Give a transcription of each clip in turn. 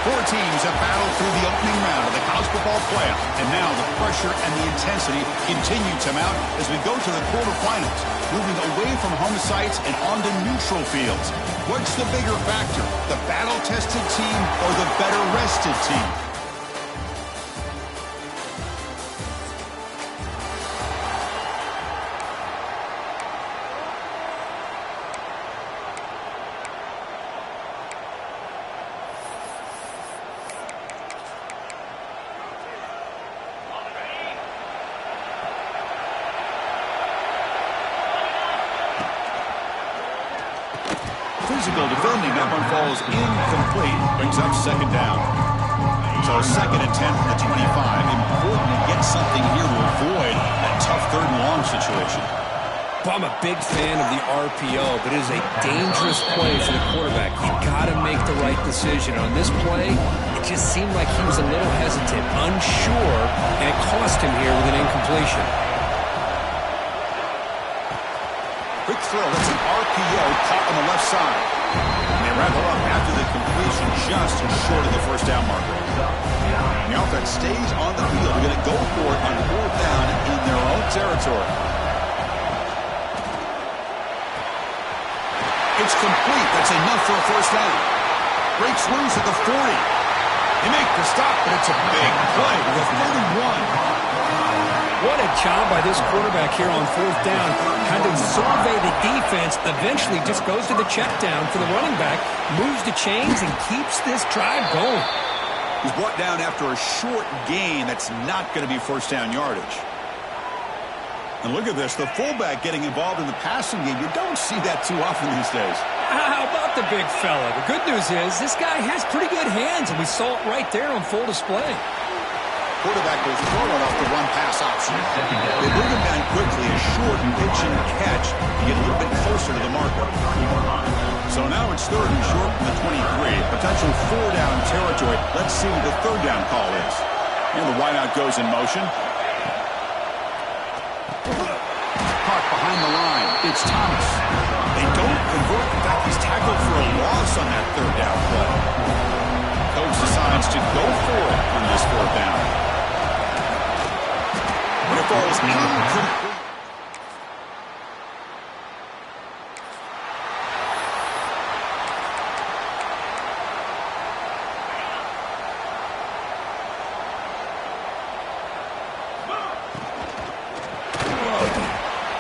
Four teams have battled through the opening round of the college football playoff, and now the pressure and the intensity continue to mount as we go to the quarterfinals, moving away from home sites and onto neutral fields. What's the bigger factor, the battle-tested team or the better-rested team? Physical defending, that one falls incomplete, brings up second down. So second and 10 from the 25. Important to get something here to avoid that tough third and long situation. Well, I'm a big fan of the RPO, but it is a dangerous play for the quarterback. You got to make the right decision. On this play, it just seemed like he was a little hesitant, unsure, and it cost him here with an incompletion. Quick throw, that's an RPO caught on the left side. And they wrap it up after the completion just short of the first down marker. And the offense stays on the field. They're going to go for it on fourth down in their own territory. It's complete. That's enough for a first down. Breaks loose at the 40. They make the stop, but it's a big play with 31. What a job by this quarterback here on fourth down. Kind of survey the defense, eventually just goes to the check down for the running back, moves the chains, and keeps this drive going. He's brought down after a short gain. That's not going to be first down yardage. And look at this, the fullback getting involved in the passing game. You don't see that too often these days. How about the big fella? The good news is this guy has pretty good hands, and we saw it right there on full display. Quarterback goes forward off the run-pass option. They bring him down quickly, a short pitch and catch to get a little bit closer to the marker. So now it's third and short from the 23. Potential four-down territory. Let's see what the third down call is. And the wideout goes in motion. Caught behind the line. It's Thomas. They don't convert. In fact, he's tackled for a loss on that third down play. Coach decides to go for it on this fourth down. But it falls incomplete.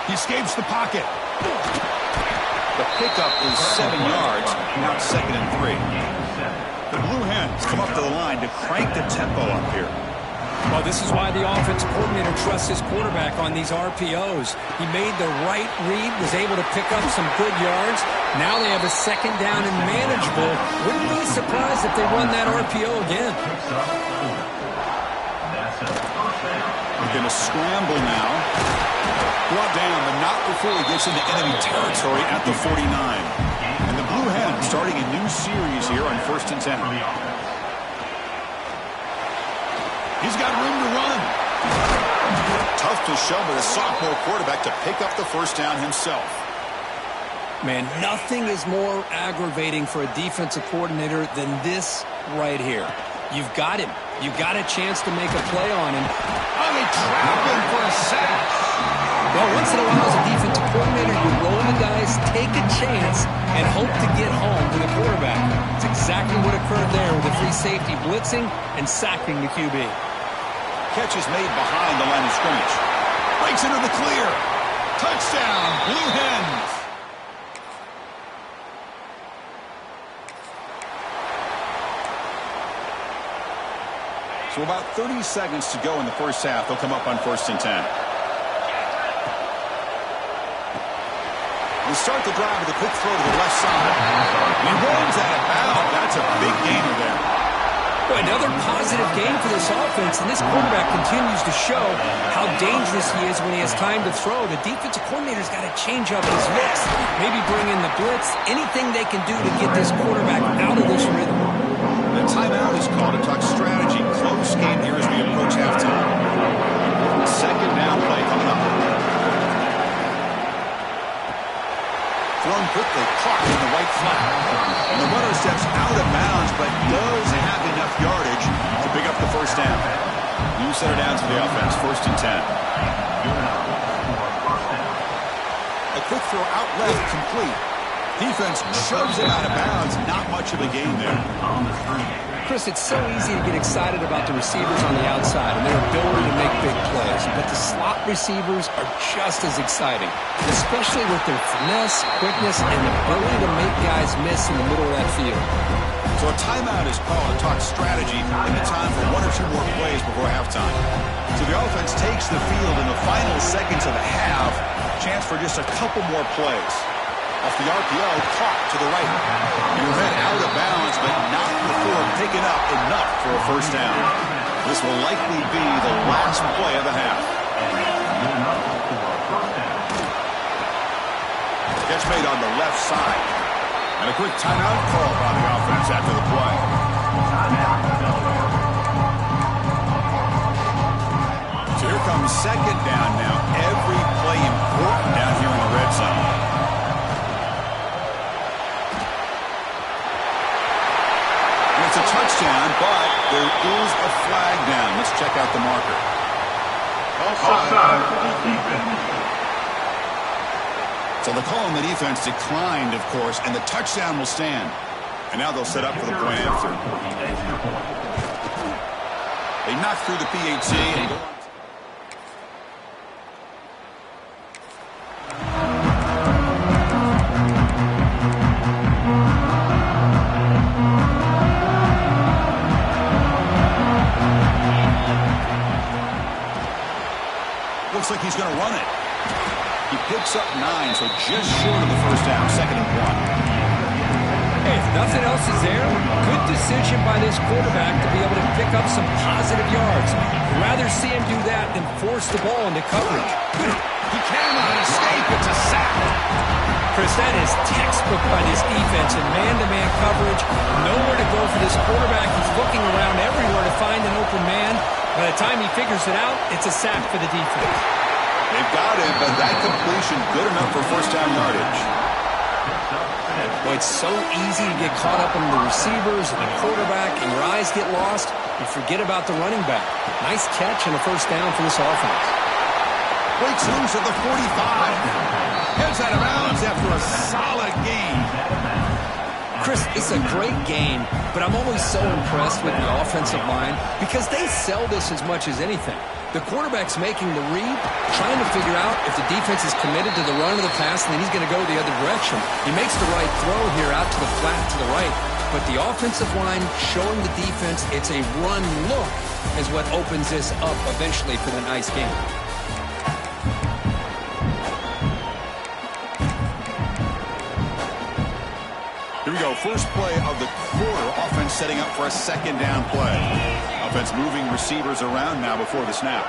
He escapes the pocket. The pickup is 7 yards. Now it's second and 3. The Blue Hens come up to the line to crank the tempo up here. Well, this is why the offensive coordinator trusts his quarterback on these RPOs. He made the right read, was able to pick up some good yards. Now they have a second down and manageable. Wouldn't be surprised if they run that RPO again. They're going to scramble now. Brought down, but not before he gets into enemy territory at the 49. And the Blue Hens starting a new series here on 1st and 10. He's got room to run. Tough to show, but a sophomore quarterback to pick up the first down himself. Man, nothing is more aggravating for a defensive coordinator than this right here. You've got him. You've got a chance to make a play on him. Oh, they trap him for a sack. Well, once in a while as a defensive coordinator, you roll the dice, take a chance, and hope to get home to the quarterback. It's exactly what occurred there with the free safety blitzing and sacking the QB. Catch is made behind the line of scrimmage. Breaks into the clear. Touchdown, Blue Hens. So about 30 seconds to go in the first half. They'll come up on 1st and 10. They start the drive with a quick throw to the left side. And he runs that out. That's a big gainer there. Well, another positive game for this offense, and this quarterback continues to show how dangerous he is when he has time to throw. The defensive coordinator's got to change up his looks, maybe bring in the blitz, anything they can do to get this quarterback out of this rhythm. The timeout is called to talk strategy. Close game here as we approach halftime. Second down play coming up. thrown quickly, caught in the right flat. And the runner steps out of bounds, but does have enough yardage to pick up the first down. New center downs for the offense, 1st and 10. A quick throw out left, complete. Defense shoves it out of bounds. Not much of a gain there. Chris, it's so easy to get excited about the receivers on the outside and their ability to make big plays, but the slot receivers are just as exciting, especially with their finesse, quickness, and ability to make guys miss in the middle of that field. So a timeout is called to talk strategy in the time for 1 or 2 more plays before halftime. So the offense takes the field in the final seconds of the half. Chance for just a couple more plays. Off the RPO, caught to the right. You head out of bounds, but not before picking up enough for a first down. This will likely be the last play of the half. Catch made on the left side. And a quick timeout call by the offense after the play. So here comes 2nd down now. Every play important down here in the red zone. It's a touchdown, but there is a flag down. Let's check out the marker. Offside. So the call on the defense declined, of course, and the touchdown will stand. And now they'll set up for the point after. They knock through the PAT and go on. Looks like he's going to run it. He picks up 9, so just short of the first down, 2nd and 1. Hey, if nothing else is there, good decision by this quarterback to be able to pick up some positive yards. I'd rather see him do that than force the ball into coverage. He cannot escape. It's a sack. Chris, that is textbook by this defense in man-to-man coverage. Nowhere to go for this quarterback. He's looking around everywhere to find an open man. By the time he figures it out, it's a sack for the defense. They've got him, but that completion good enough for first down yardage. Boy, it's so easy to get caught up in the receivers and the quarterback, and your eyes get lost. You forget about the running back. Nice catch and a first down for this offense. Breaks loose at the 45. Heads out of bounds after a solid game. Chris, it's a great game, but I'm always so impressed with the offensive line because they sell this as much as anything. The quarterback's making the read, trying to figure out if the defense is committed to the run or the pass, and then he's going to go the other direction. He makes the right throw here out to the flat to the right, but the offensive line showing the defense it's a run look is what opens this up eventually for the nice game. Here we go, first play of the quarter. Offense setting up for a 2nd down play. Offense moving receivers around now before the snap.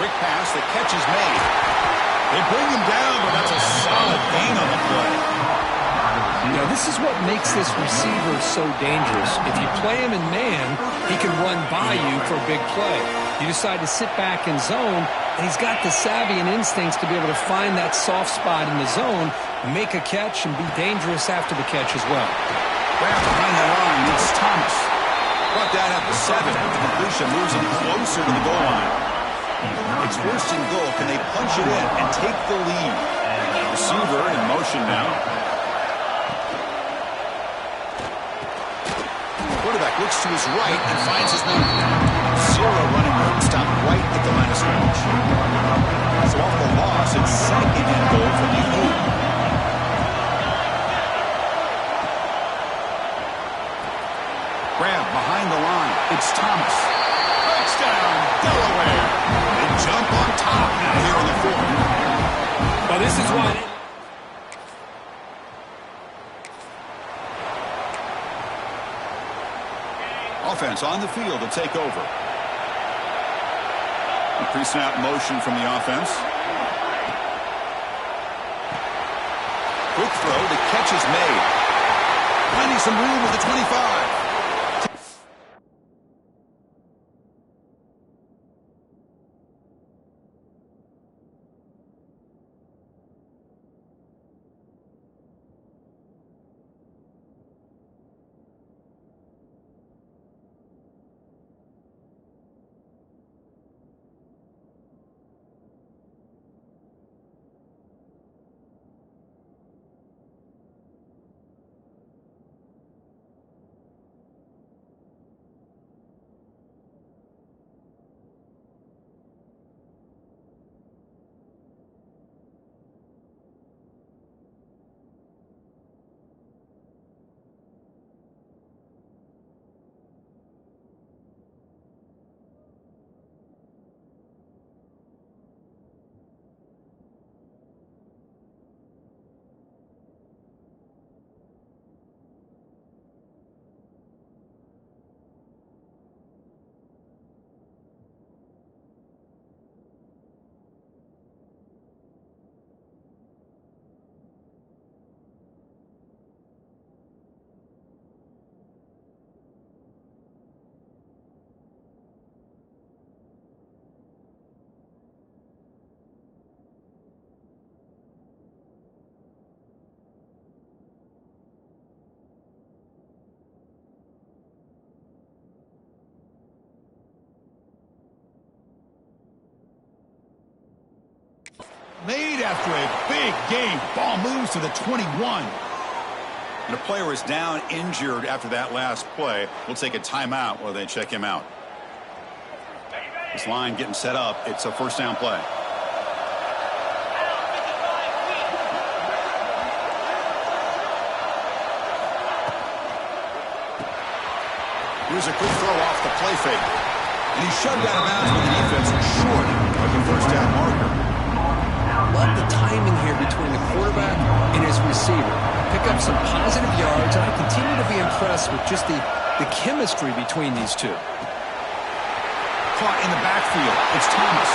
Quick pass, the catch is made. They bring him down, but that's a solid gain on the play. Now, this is what makes this receiver so dangerous. If you play him in man, he can run by you for a big play. You decide to sit back in zone, and he's got the savvy and instincts to be able to find that soft spot in the zone, make a catch, and be dangerous after the catch as well. Right behind the line, it's Thomas. Brought down at the 7. The completion moves him closer to the goal line. It's 1st and goal. Can they punch it in and take the lead? Receiver in motion now. Quarterback looks to his right and finds his man. 0 running room. Stop right at the line of scrimmage. So off the loss, it's 2nd and goal for the Hoop. Grab behind the line. It's Thomas. Touchdown, Delaware. They jump on top now here in the 4th. Well, this is why... Offense on the field to take over. Pre-snap motion from the offense. Quick throw. The catch is made. Finding some room with the 25. after a big game. Ball moves to the 21. And a player is down injured after that last play. We'll take a timeout while they check him out. This line getting set up. It's a first down play. Here's a quick throw off the play fake. And he's shoved out of bounds with the defense short of the first down marker. Love the timing here between the quarterback and his receiver. Pick up some positive yards, and I continue to be impressed with just the chemistry between these two. Caught in the backfield. It's Thomas.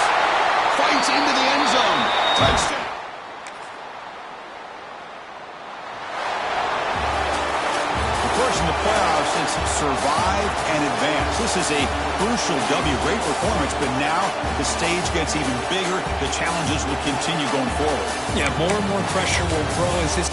Fights into the end zone. Touchdown. The course in the playoffs is survive and advance. This is a crucial W. Great performance, but now the stage gets even bigger. The challenges will continue going forward. Yeah, more and more pressure will grow as his...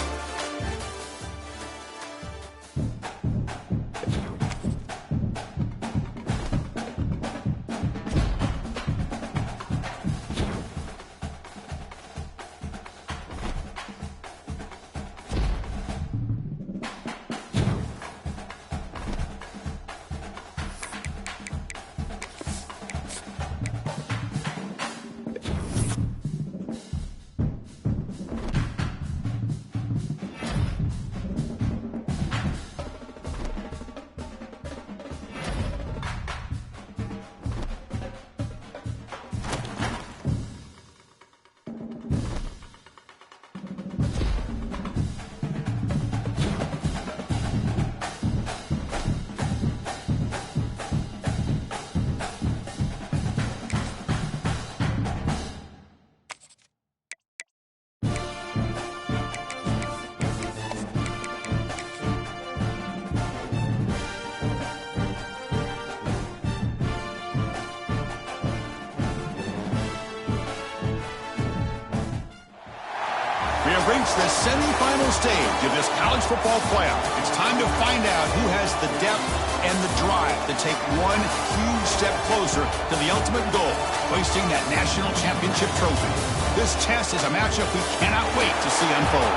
Reached the semifinal stage of this college football playoff. It's time to find out who has the depth and the drive to take one huge step closer to the ultimate goal, hoisting that national championship trophy. This test is a matchup we cannot wait to see unfold.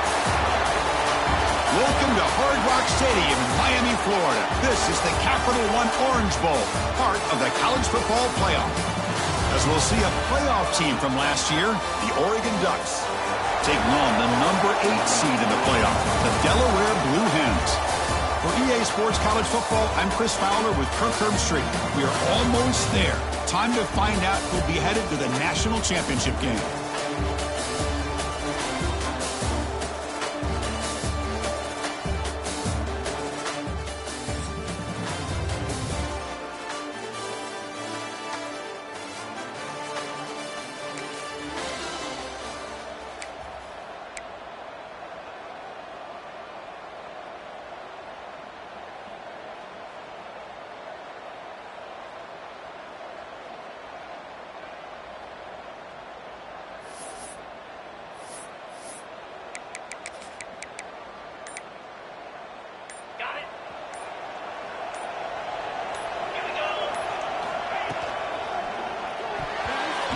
Welcome to Hard Rock Stadium in Miami, Florida. This is the Capital One Orange Bowl, part of the college football playoff. As we'll see a playoff team from last year, the Oregon Ducks, taking on the number 8 seed in the playoff, the Delaware Blue Hens. For EA Sports College Football, I'm Chris Fowler with Kirk Herbstreit. We are almost there. Time to find out who'll be headed to the national championship game.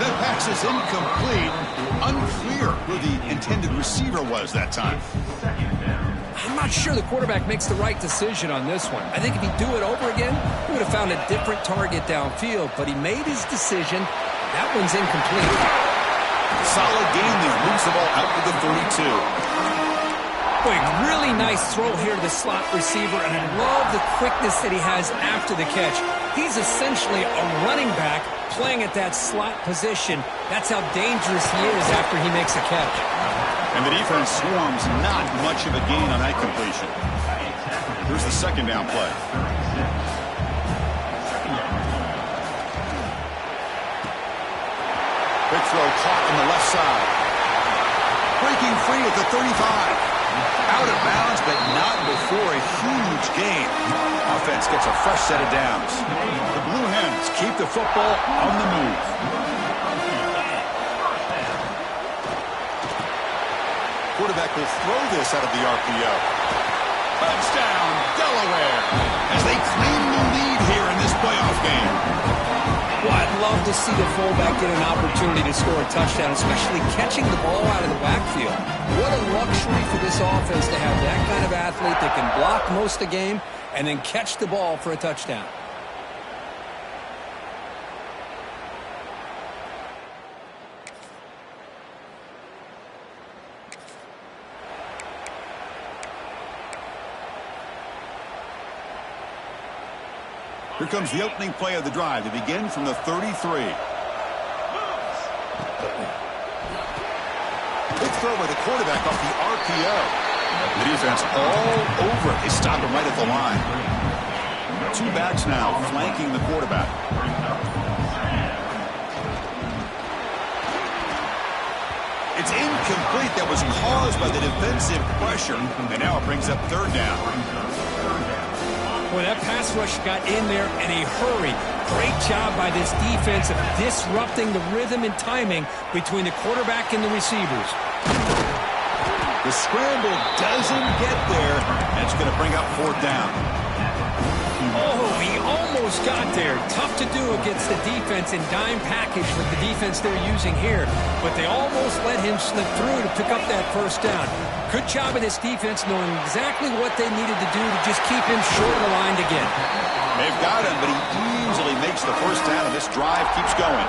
That pass is incomplete. Unclear who the intended receiver was that time. I'm not sure the quarterback makes the right decision on this one. I think if he'd do it over again, he would have found a different target downfield, but he made his decision. That one's incomplete. Solid game there. Moves the ball out to the 32. Boy, really nice throw here to the slot receiver, and I love the quickness that he has after the catch. He's essentially a running back playing at that slot position. That's how dangerous he is after he makes a catch. And the defense swarms not much of a gain on that completion. Here's the second down play. Big throw caught on the left side. Breaking free at the 35. Out of bounds, but not before a huge gain. Offense gets a fresh set of downs. The Blue Hens keep the football on the move. Quarterback will throw this out of the RPO. Touchdown, Delaware, as they claim the lead here in this playoff game. Well, I love to see a fullback get an opportunity to score a touchdown, especially catching the ball out of the backfield. What a luxury for this offense to have that kind of athlete that can block most of the game and then catch the ball for a touchdown. Here comes the opening play of the drive. They begin from the 33. Big throw by the quarterback off the RPO. The defense all over it. They stop him right at the line. Two backs now flanking the quarterback. It's incomplete. That was caused by the defensive pressure. And now it brings up third down. Well, that pass rush got in there in a hurry. Great job by this defense of disrupting the rhythm and timing between the quarterback and the receivers. The scramble doesn't get there. That's going to bring up fourth down. Oh, he almost got there. Tough to do against the defense in dime package with the defense they're using here. But they almost let him slip through to pick up that first down. Good job of this defense knowing exactly what they needed to do to just keep him short of the line to get. They've got him, but he easily makes the first down, and this drive keeps going.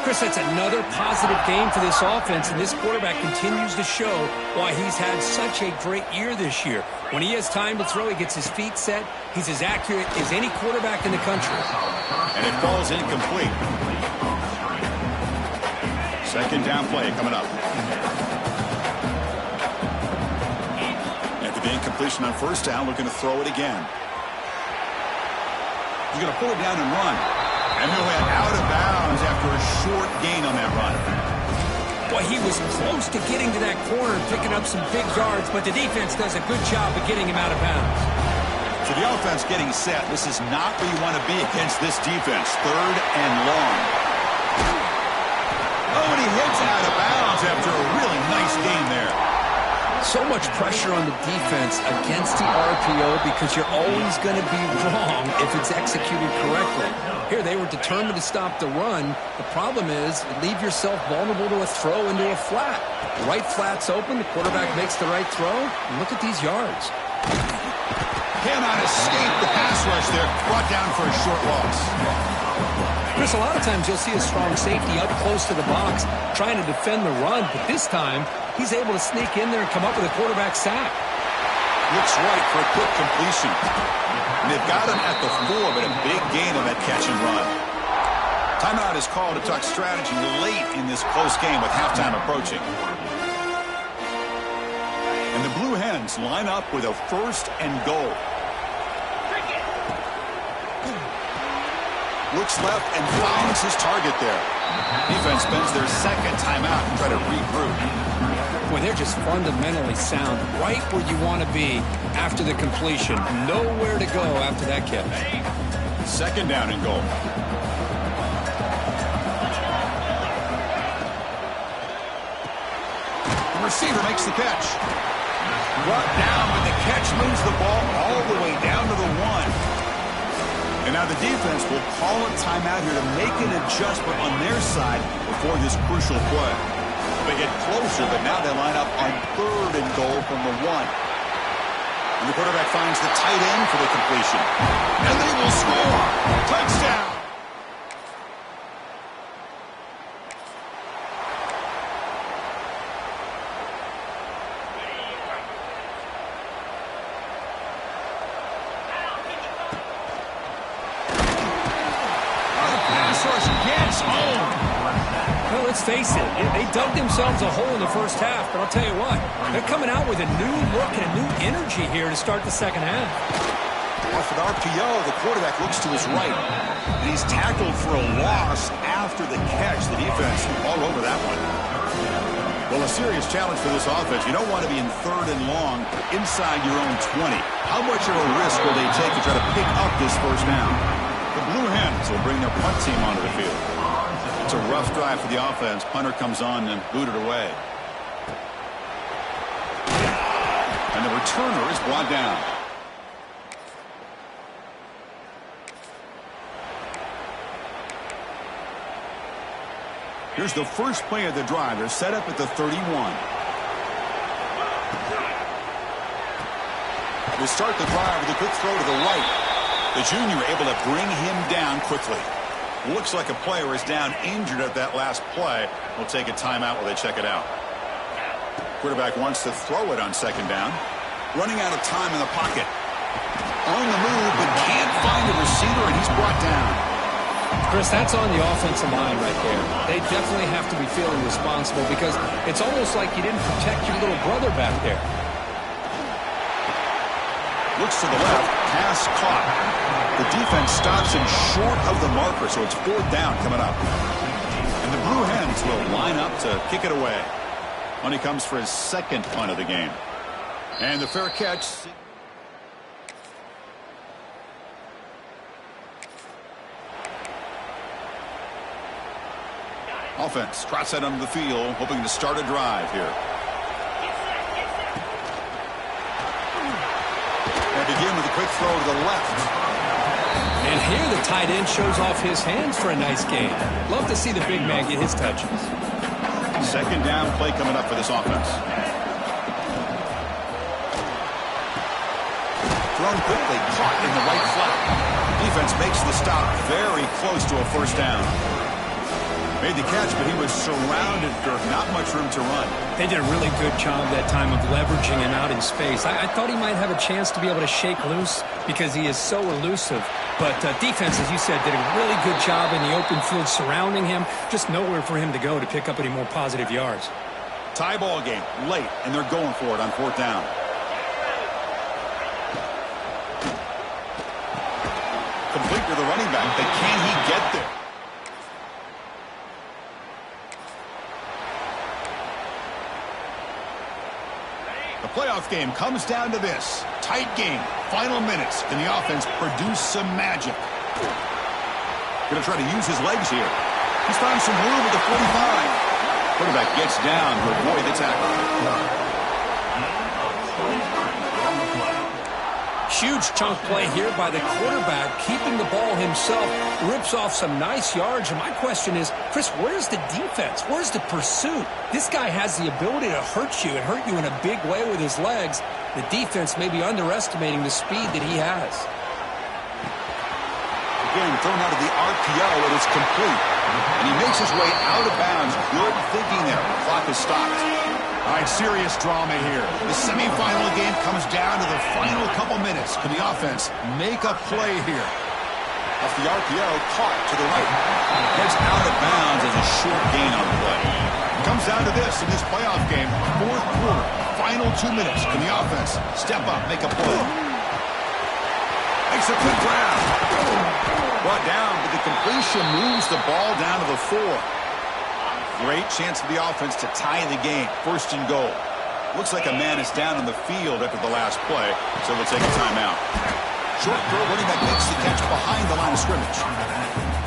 Chris, that's another positive game for this offense, and this quarterback continues to show why he's had such a great year this year. When he has time to throw, he gets his feet set. He's as accurate as any quarterback in the country. And it falls incomplete. Second down play coming up. After the incompletion on first down, looking to throw it again. He's going to pull it down and run. And he'll head out of bounds after a short gain on that run. Boy, he was close to getting to that corner and picking up some big yards, but the defense does a good job of getting him out of bounds. So the offense getting set. This is not where you want to be against this defense. Third and long. Oh, and he heads out of bounds after a really nice gain there. So much pressure on the defense against the RPO because you're always going to be wrong if it's executed correctly. Here, they were determined to stop the run. The problem is you leave yourself vulnerable to a throw into a flat. The right flat's open. The quarterback makes the right throw. And look at these yards. Cannot escape the pass rush there. Brought down for a short loss. Chris, a lot of times you'll see a strong safety up close to the box trying to defend the run, but this time he's able to sneak in there and come up with a quarterback sack. Looks right for a quick completion. And they've got him at the 4, but a big gain on that catch and run. Timeout is called to talk strategy late in this close game with halftime approaching. And the Blue Hens line up with a first and goal. Looks left and finds his target there. Defense spends their second timeout and try to regroup. Boy, they're just fundamentally sound, right where you want to be after the completion. Nowhere to go after that catch. Second down and goal. The receiver makes the catch. Brought down, but the catch moves the ball all the way down to the 1. And now the defense will call a timeout here to make an adjustment on their side before this crucial play. They get closer, but now they line up on third and goal from the 1. And the quarterback finds the tight end for the completion. And they will score. Touchdown. Well, let's face it, they dug themselves a hole in the first half, but I'll tell you what, they're coming out with a new look and a new energy here to start the second half. Off an RPO, the quarterback looks to his right, and he's tackled for a loss after the catch. The defense all over that one. Well, a serious challenge for this offense. You don't want to be in third and long inside your own 20. How much of a risk will they take to try to pick up this first down? The Blue Hens will bring their punt team onto the field. It's a rough drive for the offense. Punter comes on and booted away. And the returner is brought down. Here's the first play of the drive. They're set up at the 31. To start the drive with a quick throw to the right. The junior able to bring him down quickly. Looks like a player is down injured at that last play. We'll take a timeout while they check it out. Quarterback wants to throw it on second down. Running out of time in the pocket. On the move, but can't find the receiver, and he's brought down. Chris, that's on the offensive line right there. They definitely have to be feeling responsible because it's almost like you didn't protect your little brother back there. Looks to the left, pass caught. The defense stops him short of the marker, so it's fourth down coming up. And the Blue Hens will line up to kick it away. When he comes for his second punt of the game. And the fair catch. Offense trots out onto the field, hoping to start a drive here. And begin with a quick throw to the left. And here the tight end shows off his hands for a nice game. Love to see the big man get his touches. Second down play coming up for this offense. Thrown quickly, caught in the right flat. Defense makes the stop very close to a first down. Made the catch, but he was surrounded, Dirk. Not much room to run. They did a really good job that time of leveraging him out in space. I thought he might have a chance to be able to shake loose because he is so elusive. But defense, as you said, did a really good job in the open field surrounding him. Just nowhere for him to go to pick up any more positive yards. Tie ball game, late, and they're going for it on fourth down. Complete to the running back, but can he get there? The playoff game comes down to this. Tight game, final minutes. Can the offense produce some magic? Going to try to use his legs here. He's found some room at the 45. Quarterback gets down to avoid the tackle. Huge chunk play here by the quarterback, keeping the ball himself, rips off some nice yards. And my question is, Chris, where's the defense? Where's the pursuit? This guy has the ability to hurt you and hurt you in a big way with his legs. The defense may be underestimating the speed that he has. Again, thrown out of the RPO, and it's complete. And he makes his way out of bounds. Good thinking there. The clock is stopped. All right, serious drama here. The semifinal game comes down to the final couple minutes. Can the offense make a play here? Off the RPO, caught to the right. Heads out of bounds as a short gain on the play. Comes down to this in this playoff game. Fourth quarter, final 2 minutes. Can the offense step up, make a play? Makes a quick grab. Brought down, but the completion moves the ball down to the 4. Great chance for the offense to tie the game. First and goal. Looks like a man is down in the field after the last play, so we'll take a timeout. Short throw, running back makes the catch behind the line of scrimmage.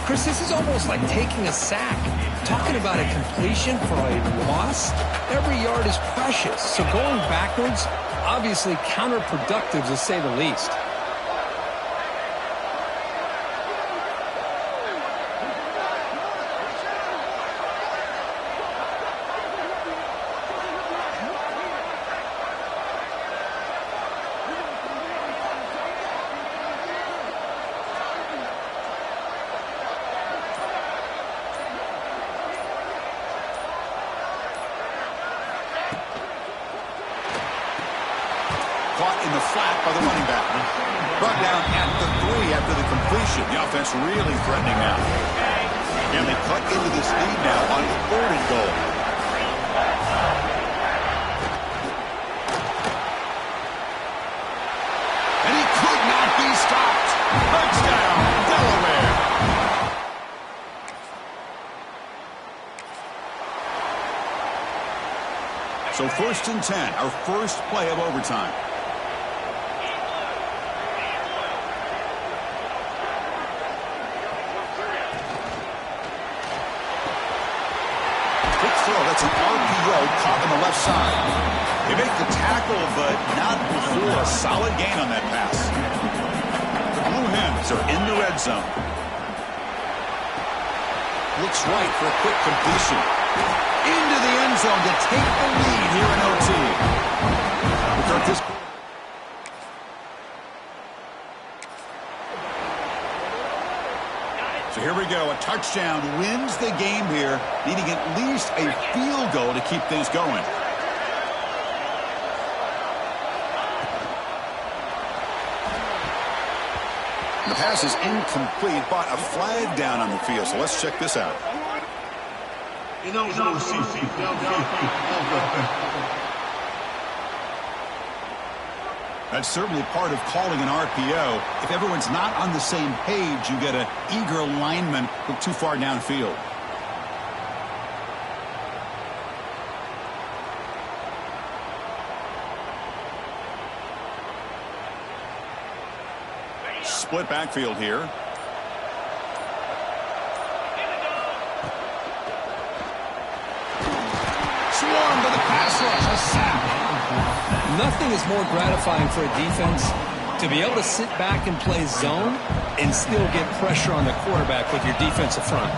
Chris, this is almost like taking a sack. Talking about a completion for a loss, every yard is precious. So going backwards, obviously counterproductive to say the least. Caught in the flat by the running back. Brought down at the 3 after the completion. The offense really threatening now. And they cut into this lead now on 3rd and goal. And he could not be stopped. Touchdown, Delaware. So 1st and 10, our first play of overtime. That's an RPO caught on the left side. They make the tackle, but not before a solid gain on that pass. The Blue Hens are in the red zone. looks right for a quick completion. Into the end zone to take the lead here in OT. So here we go. A touchdown wins the game here, needing at least a field goal to keep things going. The pass is incomplete, but a flag down on the field. So let's check this out. That's certainly part of calling an RPO. If everyone's not on the same page, you get an eager lineman look too far downfield. Split backfield here. Swarm to the pass rush. A sack. Nothing is more gratifying for a defense to be able to sit back and play zone and still get pressure on the quarterback with your defensive front.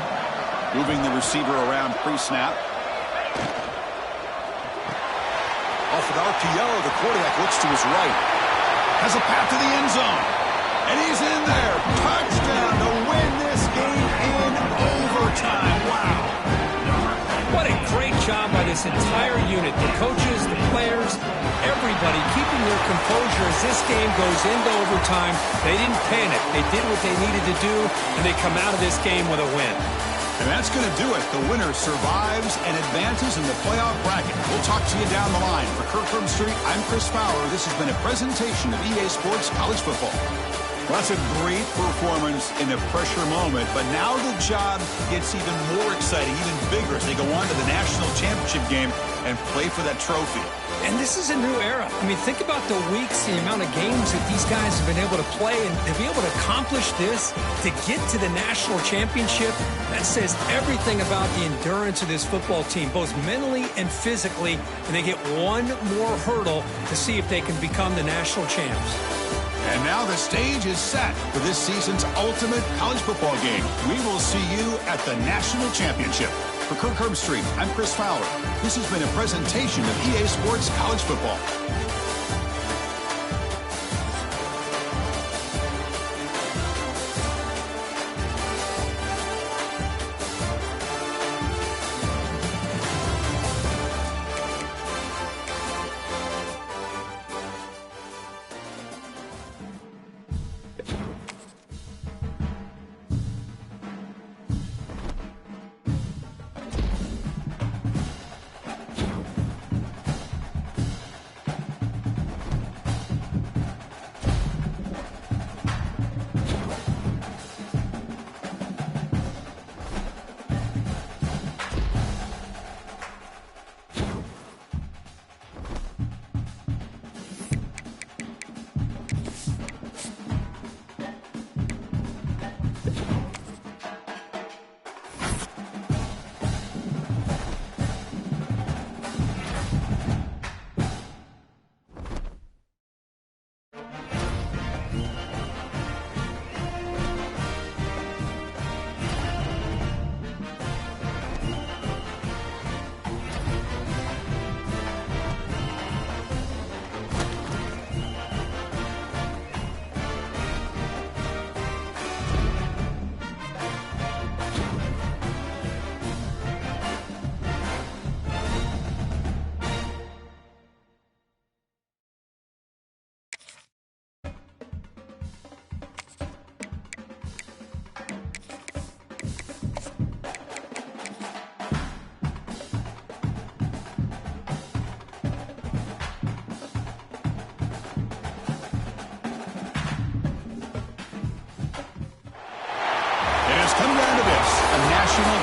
Moving the receiver around pre-snap. Off an RPO, the quarterback looks to his right. Has a path to the end zone. And he's in there. Touchdown to win this game in overtime. Wow. What a great job by this entire unit. The coaches, the players, everybody keeping their composure as this game goes into overtime. They didn't panic. They did what they needed to do, and they come out of this game with a win. And that's going to do it. The winner survives and advances in the playoff bracket. We'll talk to you down the line. For Kirk Street, I'm Chris Fowler. This has been a presentation of EA Sports College Football. Well, that's a great performance in a pressure moment, but now the job gets even more exciting, even bigger as they go on to the national championship game and play for that trophy. And this is a new era. I mean, think about the weeks, the amount of games that these guys have been able to play, and to be able to accomplish this, to get to the national championship, that says everything about the endurance of this football team, both mentally and physically, and they get one more hurdle to see if they can become the national champs. And now the stage is set for this season's ultimate college football game. We will see you at the national championship. For Kirk Herbstreit, I'm Chris Fowler. This has been a presentation of EA Sports College Football.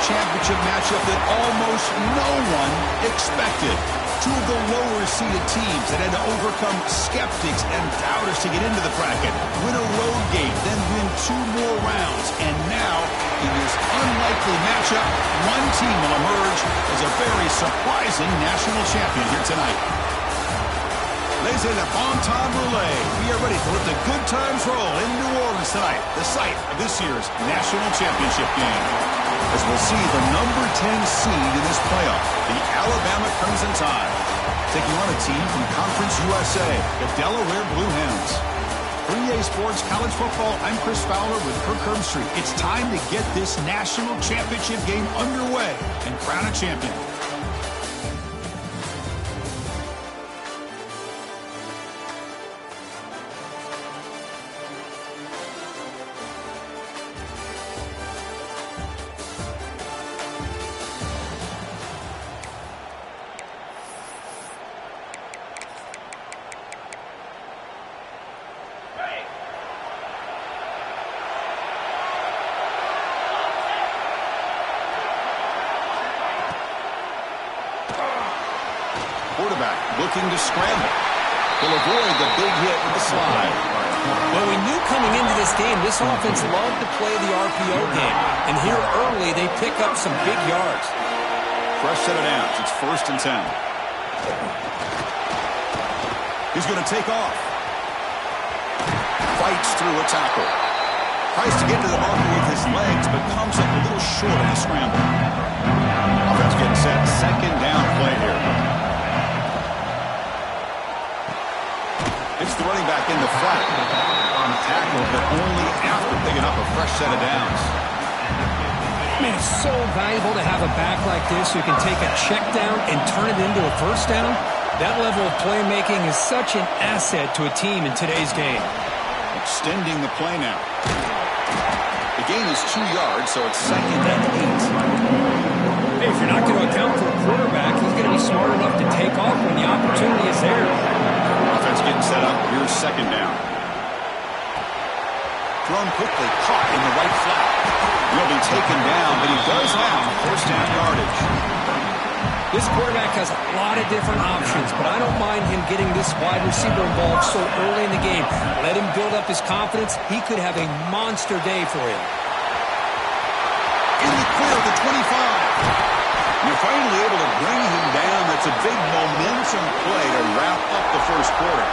Championship matchup that almost no one expected. Two of the lower-seeded teams that had to overcome skeptics and doubters to get into the bracket, win a road game, then win 2 more rounds. And now, in this unlikely matchup, one team will emerge as a very surprising national champion here tonight. Ladies and gentlemen, bon temps roulette. We are ready to let the good times roll in New Orleans tonight, the site of this year's national championship game. as we'll see the number 10 seed in this playoff, the Alabama Crimson Tide, taking on a team from Conference USA, the Delaware Blue Hens. For EA Sports College Football, I'm Chris Fowler with Kirk Herbstreit. It's time to get this national championship game underway and crown a champion. Quarterback looking to scramble. He'll avoid the big hit with the slide. Well, we knew coming into this game, this offense loved to play the RPO game. And here early, they pick up some big yards. Fresh set of downs. It's 1st and 10. He's going to take off. Fights through a tackle. Tries to get to the marker with his legs, but comes up a little short on the scramble. Offense getting set. 2nd down play here. It's the running back in the flat. Tackled, but only after picking up a fresh set of downs. Man, it's so valuable to have a back like this who can take a check down and turn it into a first down. That level of playmaking is such an asset to a team in today's game. Extending the play now. The gain is 2 yards, so it's 2nd and 8. Hey, if you're not going to account for a quarterback, he's going to be smart enough to take off when the opportunity is there. Offense getting set up. Here's 2nd down. Thrown quickly, caught in the right flat. Will be taken down, but he does have 1st down yardage. This quarterback has a lot of different options, but I don't mind him getting this wide receiver involved so early in the game. Let him build up his confidence. He could have a monster day for him. In the clear, the 25. You're finally able to bring him down. That's a big momentum play to wrap up the first quarter.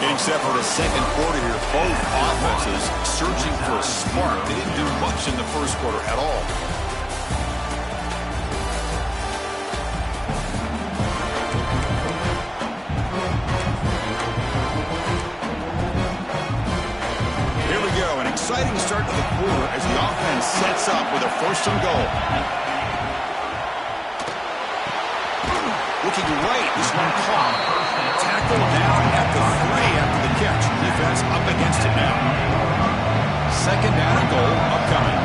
Getting set for the second quarter here. Both offenses searching for a spark. They didn't do much in the first quarter at all. Exciting start to the quarter as the offense sets up with a 1st and goal. Looking right, this one caught. Tackled down at the 3 after the catch. Defense up against it now. 2nd down and goal upcoming.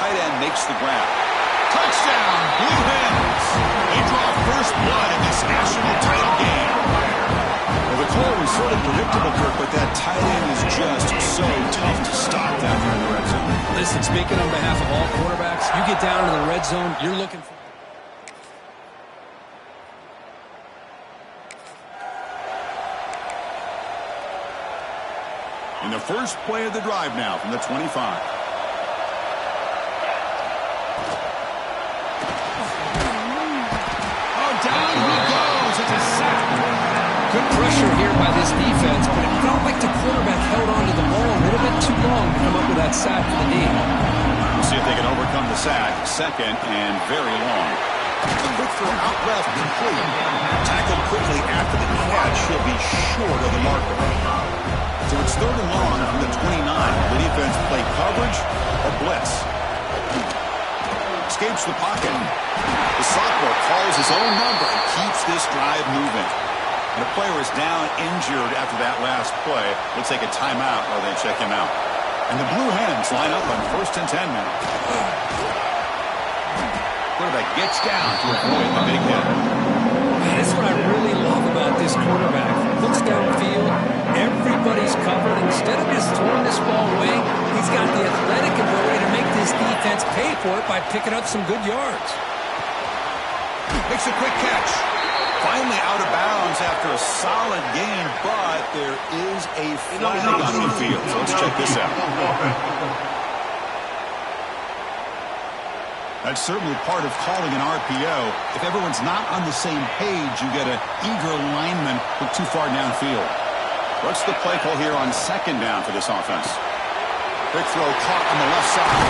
Tight end makes the grab. Touchdown, Blue Hens. They draw first blood in this national title game. Well, the call was sort of predictable, Kirk, but that tight end is just so tough to stop down here in the red zone. Listen, speaking on behalf of all quarterbacks, you get down to the red zone, you're looking for... In the first play of the drive now from the 25. Oh, down he goes. It's a sack. Good pressure here by this defense, but it felt like the quarterback held on to the ball a little bit too long to come up with that sack for the D. We'll see if they can overcome the sack. 2nd and very long. A quick throw out left, complete. Tackled quickly after the catch. He'll be short of the marker. So it's 3rd and long from the 29. The defense play coverage or blitz. Escapes the pocket. The sophomore calls his own number and keeps this drive moving. And the player is down injured after that last play. We'll take a timeout while they check him out. And the Blue Hens line up on 1st and 10 now. Quarterback gets down to avoid the big hit. Man, that's what I really love about this quarterback. Looks downfield, everybody's covered. Instead of just throwing this ball away, he's got the athletic ability to make this defense pay for it by picking up some good yards. Makes a quick catch. Finally out of bounds after a solid gain, but there is a flag on the field. So let's check this out. That's certainly part of calling an RPO. If everyone's not on the same page, you get an eager lineman who too far downfield. What's the play call here on second down for this offense? Quick throw caught on the left side.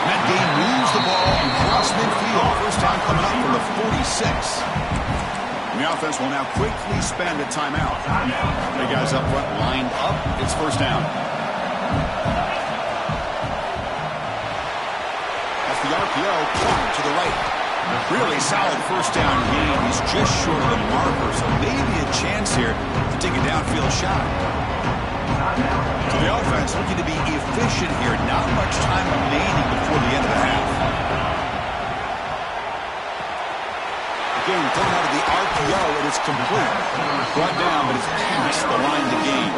And that game moves the ball across midfield. First down coming up from the 46. And the offense will now quickly spend a timeout. The guys up front lined up. It's first down. That's the RPO caught to the right. Really solid first down gain. He's just short of the marker, so maybe a chance here to take a downfield shot. So the offense looking to be efficient here. Not much time remaining before the end of the half. Again, thrown out of the RPO, and it's complete. Brought down, but it's past the line to gain.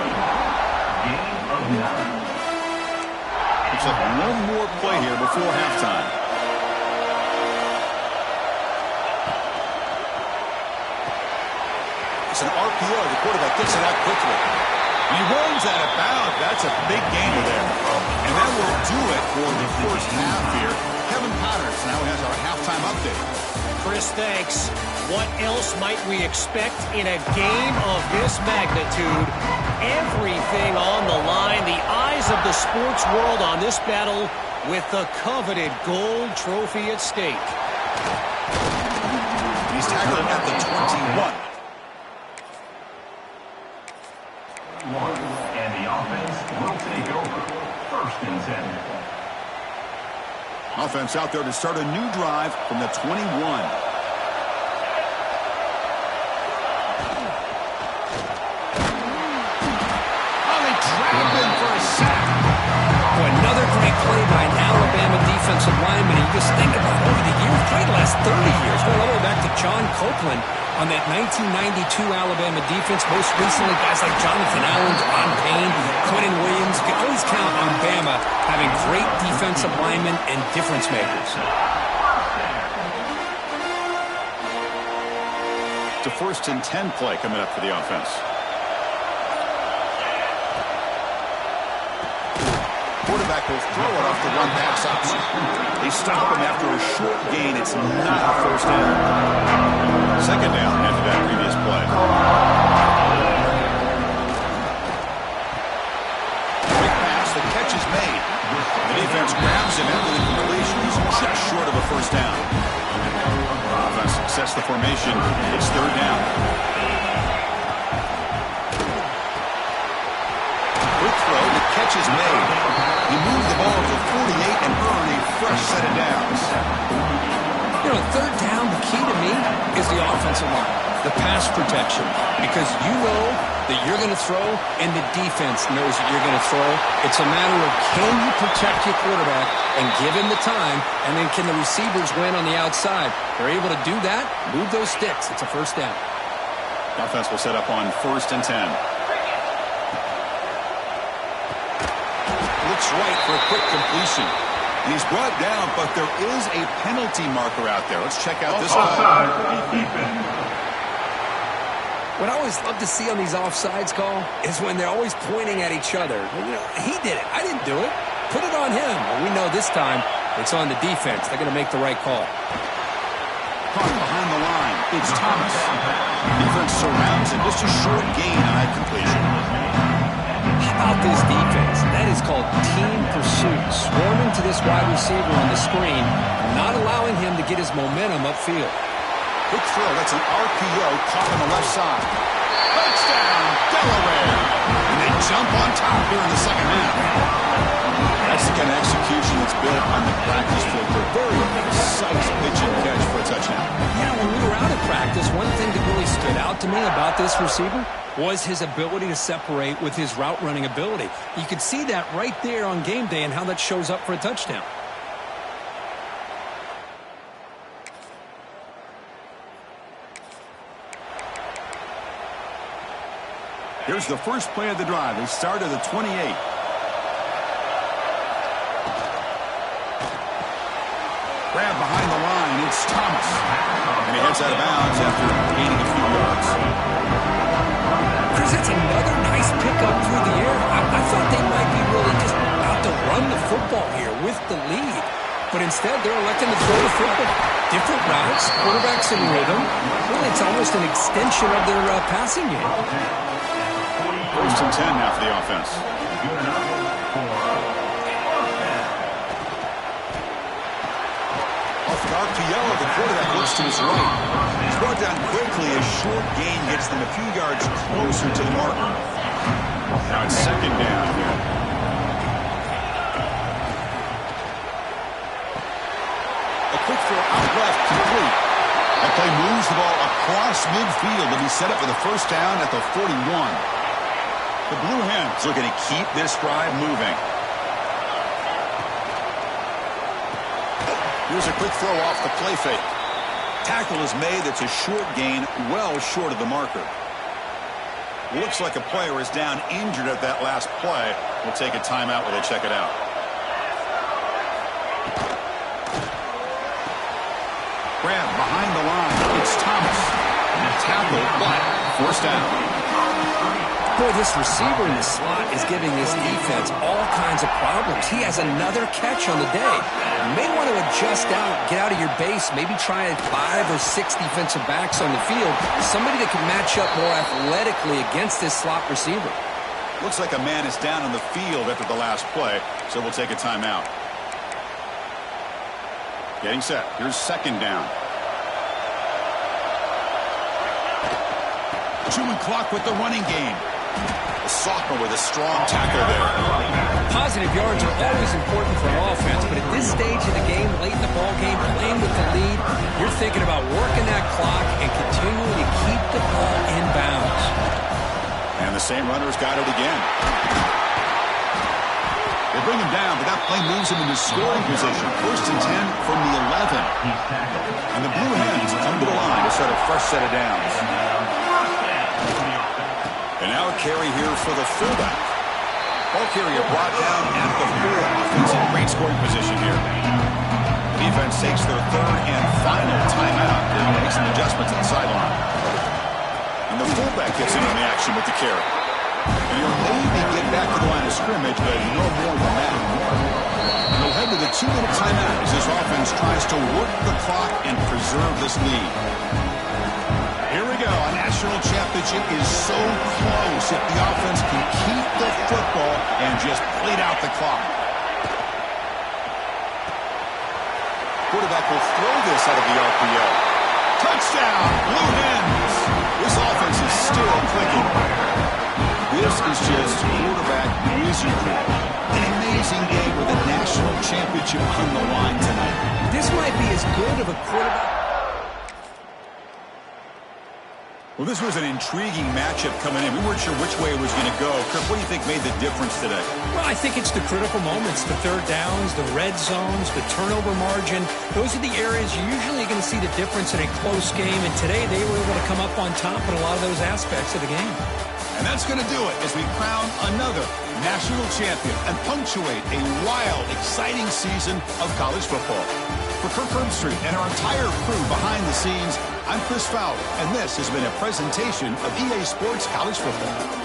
Looks like one more play here before halftime. It's an RPO. The quarterback gets it out quickly. He runs out of bounds. That's a big gain there. And that will do it for the first half here. Kevin Potters now has our halftime update. Chris, thanks. What else might we expect in a game of this magnitude? Everything on the line. The eyes of the sports world on this battle with the coveted gold trophy at stake. He's tackled at the 21. And the offense will take over. First and 10. Offense out there to start a new drive from the 21. Another great play by an Alabama defensive lineman. You just think about it, over the years, probably the last 30 years, going all the way back to John Copeland on that 1992 Alabama defense. Most recently, guys like Jonathan Allen, Ron Payne, Quentin Williams. You can always count on Bama having great defensive linemen and difference makers. It's a first and 10 play coming up for the offense. Quarterback will throw it off the one pass option. They stop him after a short gain. It's not a first down. Second down after that previous play. Quick pass. The catch is made. The defense grabs him after the completion. He's just short of a first down. Offense sets the formation. It's third down. Quick throw. The catch is made. He moved the ball to 48 and earned a fresh set of downs. You know, third down, the key to me is the offensive line, the pass protection, because you know that you're going to throw and the defense knows that you're going to throw. It's a matter of can you protect your quarterback and give him the time, and then can the receivers win on the outside? They're able to do that, move those sticks. It's a first down. Offense will set up on first and 10. Looks right for a quick completion. He's brought down, but there is a penalty marker out there. Let's check out this call. What I always love to see on these offsides call is when they're always pointing at each other. You know, he did it. I didn't do it. Put it on him. Well, we know this time it's on the defense. They're going to make the right call. Caught behind the line. It's Thomas. Defense surrounds him. Just a short gain on that completion. How about this defense? That is called team pursuit. Swarming to this wide receiver on the screen, not allowing him to get his momentum upfield. Quick throw. That's an RPO caught on the left side. Touchdown, Delaware. And they jump on top here in the second half. That's the kind of execution that's built on the practice field. They're very precise pitch and catch for a touchdown. Yeah, when we were out of practice, one thing that really stood out to me about this receiver was his ability to separate with his route running ability. You could see that right there on game day and how that shows up for a touchdown. Here's the first play of the drive. They start at the 28. Grab behind the line. It's Thomas. And he heads out of bounds after gaining a few yards. Chris, that's another nice pickup through the air. I thought they might be really just about to run the football here with the lead. but instead they're electing to throw the football. Different routes, quarterbacks in rhythm. Really, it's almost an extension of their passing game. 1st and 10 now for the offense. Off dark to yellow, the quarterback looks to his right. He's brought down quickly. A short gain gets them a few yards closer to the marker. Now it's 2nd down here. A quick throw out left, complete. That play moves the ball across midfield to be set up for the 1st down at the 41. The Blue Hens looking to keep this drive moving. Here's a quick throw off the play fake. Tackle is made. That's a short gain, well short of the marker. Looks like a player is down injured at that last play. We'll take a timeout while they check it out. Grab behind the line. It's Thomas. Tackle, but 1st down. Boy, this receiver in the slot is giving this defense all kinds of problems. He has another catch on the day. You may want to adjust out, get out of your base, maybe try 5 or 6 defensive backs on the field. Somebody that can match up more athletically against this slot receiver. Looks like a man is down on the field after the last play, so we'll take a timeout. Getting set. Here's 2nd down. Chewing clock with the running game. The sophomore with a strong tackle there. Positive yards are always important for an offense, but at this stage of the game, late in the ball game, playing with the lead, you're thinking about working that clock and continuing to keep the ball in bounds. And the same runner's got it again. They bring him down, but that play moves him into scoring position. 1st and 10 from the 11. And the Blue Hens come to the line to start a fresh set of downs. And now a carry here for the fullback. Ball carrier brought down at the 4. Offense in great scoring position here. Defense takes their 3rd and final timeout to make some adjustments at the sideline. And the fullback gets in on the action with the carry. And he'll maybe get back to the line of scrimmage, but no more than that. And they'll head to the 2-minute timeout as this offense tries to work the clock and preserve this lead. Here we go. A national championship is so close if the offense can keep the football and just bleed out the clock. Quarterback will throw this out of the RPO. Touchdown, Blue Hens. This offense is still clicking. This is just quarterback wizardry. An amazing game with a national championship on the line tonight. This might be as good of a quarterback. Well, this was an intriguing matchup coming in. We weren't sure which way it was going to go. Kirk, what do you think made the difference today? Well, I think it's the critical moments, the 3rd downs, the red zones, the turnover margin. Those are the areas you're usually going to see the difference in a close game. And today they were able to come up on top in a lot of those aspects of the game. And that's going to do it as we crown another national champion and punctuate a wild, exciting season of college football. For Kirk Herbstreit and our entire crew behind the scenes, I'm Chris Fowler, and this has been a presentation of EA Sports College Football.